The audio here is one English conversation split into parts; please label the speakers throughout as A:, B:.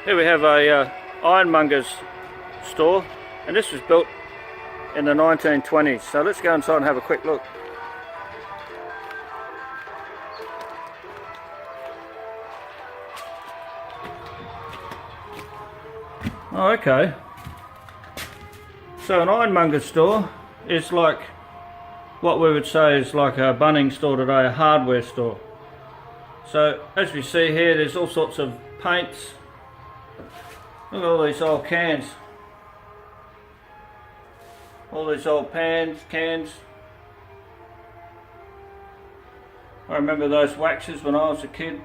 A: Here we have a Ironmongers store, and this was built in the 1920s. So let's go inside and have a quick look. Oh, okay. So an Ironmongers store is like what we would say is like a Bunnings store today, a hardware store. So as we see here, there's all sorts of paints. Look at all these old cans. All these old cans. I remember those waxes when I was a kid.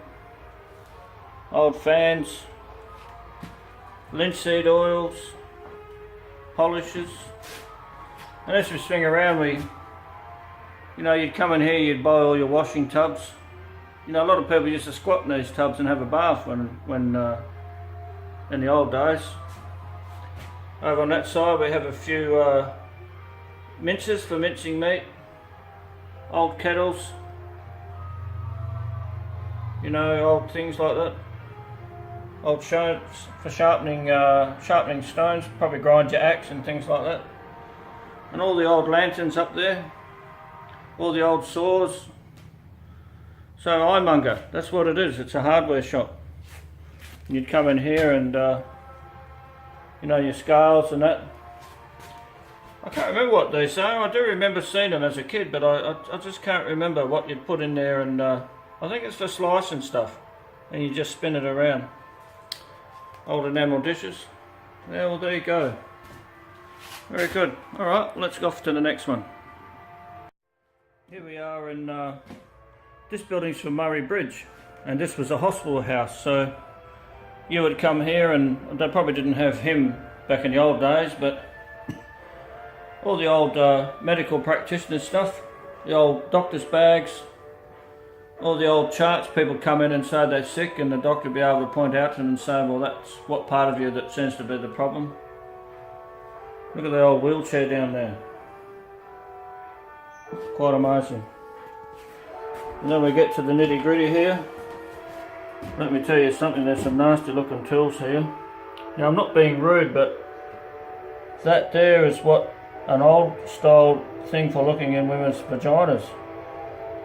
A: Old fans. Linseed oils. Polishes. And as we swing around, you'd come in here, you'd buy all your washing tubs. You know, a lot of people used to squat in these tubs and have a bath when in the old days. Over on that side we have a few mincers for mincing meat, old kettles, old things like that, old sharps for sharpening stones, probably grind your axe and things like that, and all the old lanterns up there, all the old saws. So Ironmonger, that's what it is. It's a hardware shop. You'd come in here and your scales and that. I can't remember what they say. I do remember seeing them as a kid, but I just can't remember what you'd put in there, and I think it's for slicing stuff, and you just spin it around. Old enamel dishes. Yeah, well, there you go. Very good. Alright, let's go off to the next one. Here we are in this building's from Murray Bridge, and this was a hospital house, so you would come here, and they probably didn't have him back in the old days, but all the old medical practitioner stuff, the old doctor's bags, all the old charts. People come in and say they're sick, and the doctor would be able to point out to them and say, well, that's what part of you that seems to be the problem. Look at the old wheelchair down there. Quite amazing. And then we get to the nitty gritty here. Let me tell you something, there's some nasty looking tools here. Now, I'm not being rude, but that there is what an old style thing for looking in women's vaginas.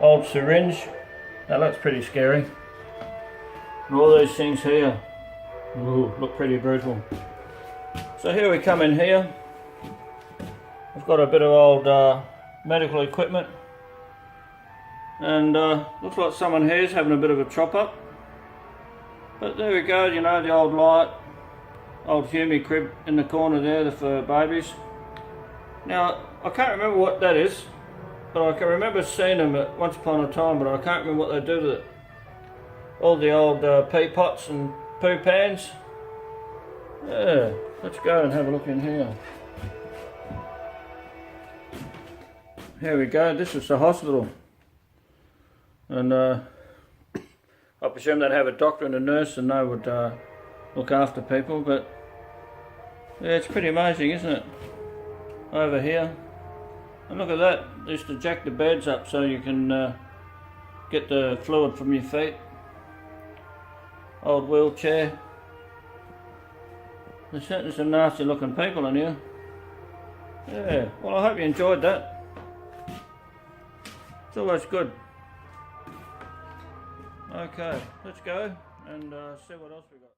A: Old syringe. That looks pretty scary. And all these things here, ooh, look pretty brutal. So here we come in here. We've got a bit of old medical equipment. And looks like someone here is having a bit of a chop up. But there we go, the old light, old Humie crib in the corner there for babies. Now, I can't remember what that is, but I can remember seeing them at once upon a time, but I can't remember what they do with it. All the old pea pots and poo pans. Yeah, let's go and have a look in here. Here we go, this is the hospital. And I presume they'd have a doctor and a nurse, and they would look after people, but yeah, it's pretty amazing, isn't it? Over here. And look at that, they used to jack the beds up so you can get the fluid from your feet. Old wheelchair. There's certainly some nasty looking people in here. Yeah, well, I hope you enjoyed that. It's always good. Okay, let's go and see what else we got.